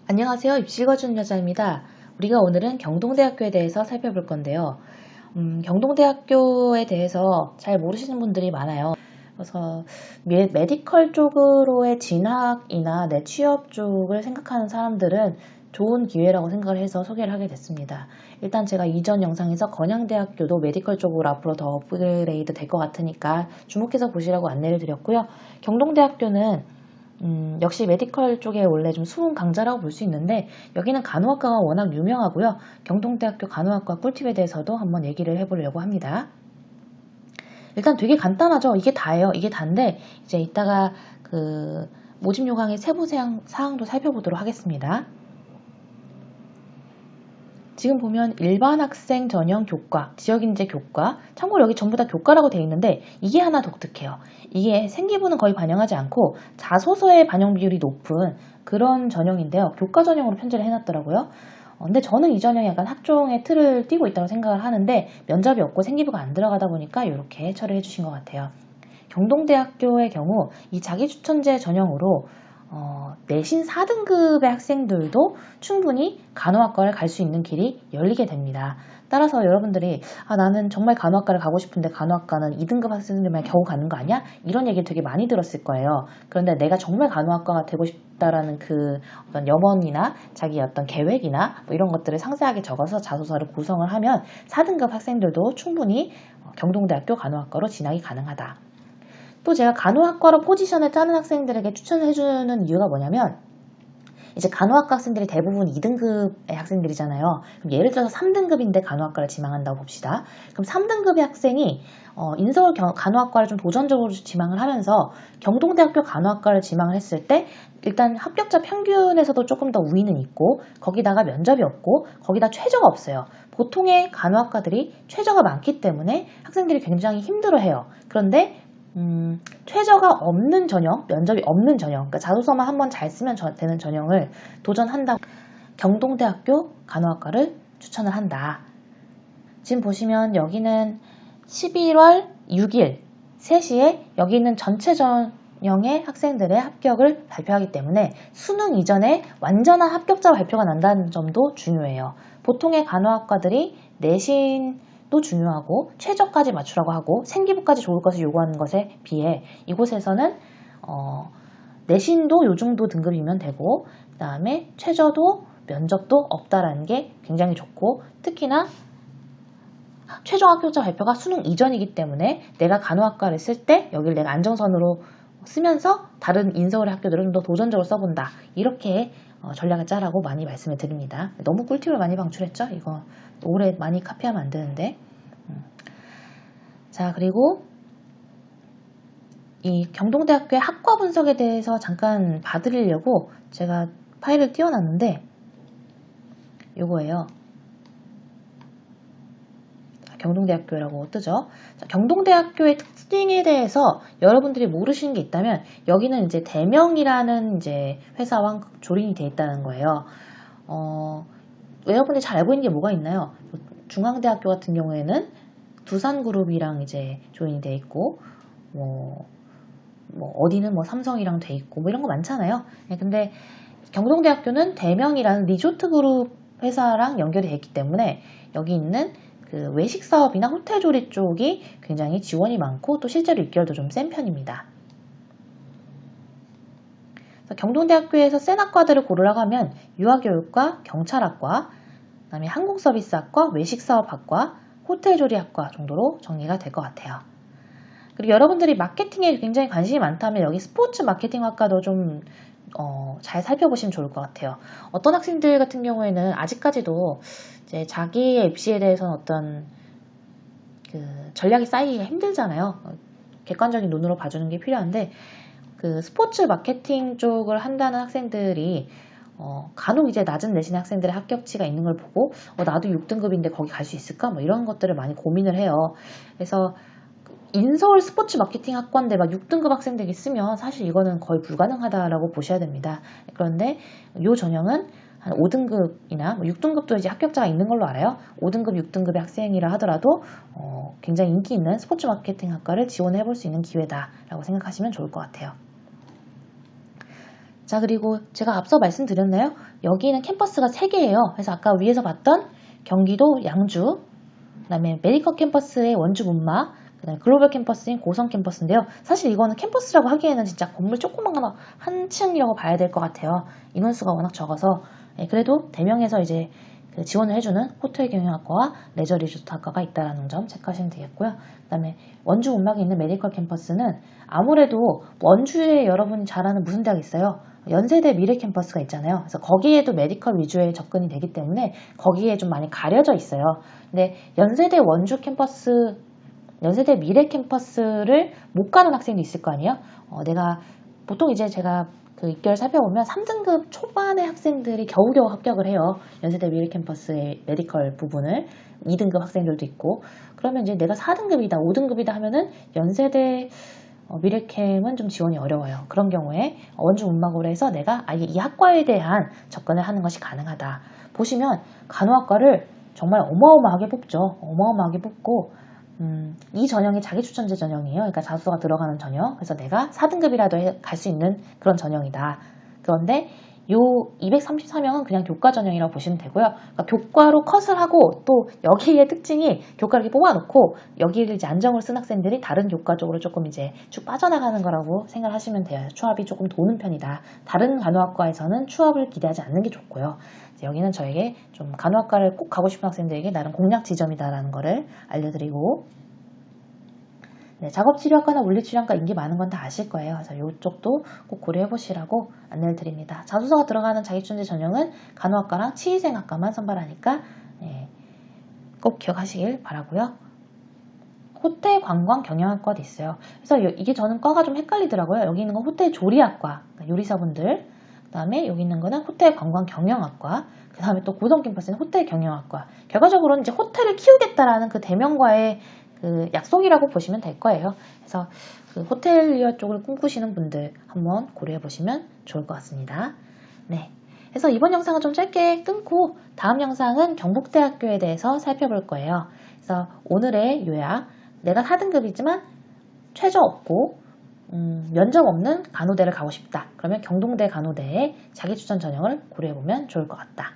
안녕하세요. 입시 읽어주는 여자입니다. 우리가 오늘은 경동대학교에 대해서 살펴볼 건데요. 경동대학교에 대해서 잘 모르시는 분들이 많아요. 그래서 메디컬 쪽으로의 진학이나 내 취업 쪽을 생각하는 사람들은 좋은 기회라고 생각을 해서 소개를 하게 됐습니다. 일단 제가 이전 영상에서 건양대학교도 메디컬 쪽으로 앞으로 더 업그레이드 될 것 같으니까 주목해서 보시라고 안내를 드렸고요. 경동대학교는 역시 메디컬 쪽에 원래 좀 수훈 강자라고 볼 수 있는데 여기는 간호학과가 워낙 유명하고요. 경동대학교 간호학과 꿀팁에 대해서도 한번 얘기를 해보려고 합니다. 일단 되게 간단하죠. 이게 다예요. 이게 다인데 이제 이따가 그 모집 요강의 세부 사항도 살펴보도록 하겠습니다. 지금 보면 일반 학생 전형 교과, 지역인재 교과, 참고로 여기 전부 다 교과라고 되어 있는데 이게 하나 독특해요. 이게 생기부는 거의 반영하지 않고 자소서의 반영 비율이 높은 그런 전형인데요. 교과 전형으로 편제를 해놨더라고요. 근데 저는 이 전형이 약간 학종의 틀을 띠고 있다고 생각을 하는데 면접이 없고 생기부가 안 들어가다 보니까 이렇게 처리해 주신 것 같아요. 경동대학교의 경우 이 자기추천제 전형으로 내신 4등급의 학생들도 충분히 간호학과를 갈 수 있는 길이 열리게 됩니다. 따라서 여러분들이 나는 정말 간호학과를 가고 싶은데 간호학과는 2등급 학생들만 겨우 가는 거 아니야? 이런 얘기를 되게 많이 들었을 거예요. 그런데 내가 정말 간호학과가 되고 싶다라는 그 어떤 염원이나 자기 어떤 계획이나 뭐 이런 것들을 상세하게 적어서 자소서를 구성을 하면 4등급 학생들도 충분히 경동대학교 간호학과로 진학이 가능하다. 또 제가 간호학과로 포지션을 짜는 학생들에게 추천을 해주는 이유가 뭐냐면 이제 간호학과 학생들이 대부분 2등급의 학생들이잖아요. 그럼 예를 들어서 3등급인데 간호학과를 지망한다고 봅시다. 그럼 3등급의 학생이 인서울 간호학과를 좀 도전적으로 지망을 하면서 경동대학교 간호학과를 지망을 했을 때 일단 합격자 평균에서도 조금 더 우위는 있고 거기다가 면접이 없고 거기다 최저가 없어요. 보통의 간호학과들이 최저가 많기 때문에 학생들이 굉장히 힘들어해요. 그런데 최저가 없는 전형, 면접이 없는 전형, 그러니까 자소서만 한번 잘 쓰면 되는 전형을 도전한다고 경동대학교 간호학과를 추천을 한다. 지금 보시면 여기는 11월 6일 3시에 여기 있는 전체 전형의 학생들의 합격을 발표하기 때문에 수능 이전에 완전한 합격자 발표가 난다는 점도 중요해요. 보통의 간호학과들이 내신도 중요하고 최저까지 맞추라고 하고 생기부까지 좋을 것을 요구하는 것에 비해 이곳에서는 내신도 요 정도 등급이면 되고 그 다음에 최저도 면접도 없다라는 게 굉장히 좋고 특히나 최종 합격자 발표가 수능 이전이기 때문에 내가 간호학과를 쓸 때 여기를 내가 안정선으로 쓰면서 다른 인서울의 학교들은 좀 더 도전적으로 써본다. 이렇게 전략을 짜라고 많이 말씀을 드립니다. 너무 꿀팁을 많이 방출했죠? 이거 오래 많이 카피하면 안 되는데. 자, 그리고 이 경동대학교의 학과 분석에 대해서 잠깐 봐드리려고 제가 파일을 띄워놨는데 이거예요. 경동대학교라고 뜨죠. 자, 경동대학교의 특징에 대해서 여러분들이 모르시는 게 있다면 여기는 이제 대명이라는 이제 회사와 조린이 되어 있다는 거예요. 여러분들이 잘 알고 있는 게 뭐가 있나요? 중앙대학교 같은 경우에는 두산그룹이랑 이제 조인이 되어 있고 뭐 어디는 뭐 삼성이랑 돼 있고 뭐 이런 거 많잖아요. 근데 경동대학교는 대명이라는 리조트 그룹 회사랑 연결이 되어 있기 때문에 여기 있는 그 외식 사업이나 호텔 조리 쪽이 굉장히 지원이 많고 또 실제로 입결도 좀 센 편입니다. 경동대학교에서 센 학과들을 고르라고 하면 유아교육과 경찰학과, 그다음에 항공서비스학과, 외식사업학과, 호텔조리학과 정도로 정리가 될 것 같아요. 그리고 여러분들이 마케팅에 굉장히 관심이 많다면 여기 스포츠 마케팅학과도 좀 잘 살펴보시면 좋을 것 같아요. 어떤 학생들 같은 경우에는 아직까지도 이제 자기의 입시에 대해서는 어떤 그 전략이 쌓이기가 힘들잖아요. 객관적인 눈으로 봐주는 게 필요한데 그 스포츠 마케팅 쪽을 한다는 학생들이 간혹 이제 낮은 내신 학생들의 합격치가 있는 걸 보고 나도 6등급인데 거기 갈 수 있을까? 뭐 이런 것들을 많이 고민을 해요. 그래서 인서울 스포츠 마케팅 학과인데 막 6등급 학생들이 있으면 사실 이거는 거의 불가능하다라고 보셔야 됩니다. 그런데 이 전형은 한 5등급이나 6등급도 이제 합격자가 있는 걸로 알아요. 5등급, 6등급의 학생이라 하더라도 굉장히 인기 있는 스포츠 마케팅 학과를 지원해 볼 수 있는 기회다라고 생각하시면 좋을 것 같아요. 자, 그리고 제가 앞서 말씀드렸나요? 여기는 캠퍼스가 3개예요. 그래서 아까 위에서 봤던 경기도 양주, 그다음에 메디컬 캠퍼스의 원주 문마, 그다음에 글로벌 캠퍼스인 고성 캠퍼스인데요. 사실 이거는 캠퍼스라고 하기에는 진짜 건물 조그만 거 한 층이라고 봐야 될 것 같아요. 인원수가 워낙 적어서. 그래도 대명에서 이제 그 지원을 해주는 호텔 경영학과와 레저 리조트 학과가 있다는 점 체크하시면 되겠고요. 그다음에 원주 문막에 있는 메디컬 캠퍼스는 아무래도 원주에 여러분이 잘 아는 무슨 대학이 있어요? 연세대 미래 캠퍼스가 있잖아요. 그래서 거기에도 메디컬 위주의 접근이 되기 때문에 거기에 좀 많이 가려져 있어요. 근데 연세대 원주 캠퍼스, 연세대 미래 캠퍼스를 못 가는 학생도 있을 거 아니에요? 내가 보통 이제 제가 그 입결 살펴보면 3등급 초반의 학생들이 겨우겨우 합격을 해요. 연세대 미래 캠퍼스의 메디컬 부분을 2등급 학생들도 있고, 그러면 이제 내가 4등급이다, 5등급이다 하면은 연세대 미래캠은 좀 지원이 어려워요. 그런 경우에 원주 문막으로 해서 내가 아예 이 학과에 대한 접근을 하는 것이 가능하다. 보시면 간호학과를 정말 어마어마하게 뽑죠. 어마어마하게 뽑고 이 전형이 자기추천제 전형이에요. 그러니까 자소서가 들어가는 전형. 그래서 내가 4등급이라도 갈 수 있는 그런 전형이다. 그런데 요 234명은 그냥 교과 전형이라고 보시면 되고요. 그러니까 교과로 컷을 하고 또 여기의 특징이 교과를 이렇게 뽑아놓고 여기를 이제 안정을 쓴 학생들이 다른 교과 쪽으로 조금 이제 쭉 빠져나가는 거라고 생각하시면 돼요. 추합이 조금 도는 편이다. 다른 간호학과에서는 추합을 기대하지 않는 게 좋고요. 여기는 저에게 좀 간호학과를 꼭 가고 싶은 학생들에게 나름 공략 지점이다라는 거를 알려드리고, 네, 작업치료학과나 물리치료학과 인기 많은 건 다 아실 거예요. 그래서 이쪽도 꼭 고려해 보시라고 안내를 드립니다. 자소서가 들어가는 자기춘제 전형은 간호학과랑 치의생학과만 선발하니까 꼭 기억하시길 바라고요. 호텔 관광 경영학과도 있어요. 그래서 이게 저는 과가 좀 헷갈리더라고요. 여기 있는 건 호텔 조리학과, 그러니까 요리사분들. 그 다음에 여기 있는 거는 호텔 관광 경영학과. 그 다음에 또 고성 캠퍼스는 호텔 경영학과. 결과적으로는 이제 호텔을 키우겠다라는 그 대명과의 그 약속이라고 보시면 될 거예요. 그래서 그 호텔리어 쪽을 꿈꾸시는 분들 한번 고려해 보시면 좋을 것 같습니다. 네. 그래서 이번 영상은 좀 짧게 끊고 다음 영상은 경북대학교에 대해서 살펴볼 거예요. 그래서 오늘의 요약, 내가 4등급이지만 최저 없고 면접 없는 간호대를 가고 싶다. 그러면 경동대 간호대의 자기추천 전형을 고려해보면 좋을 것 같다.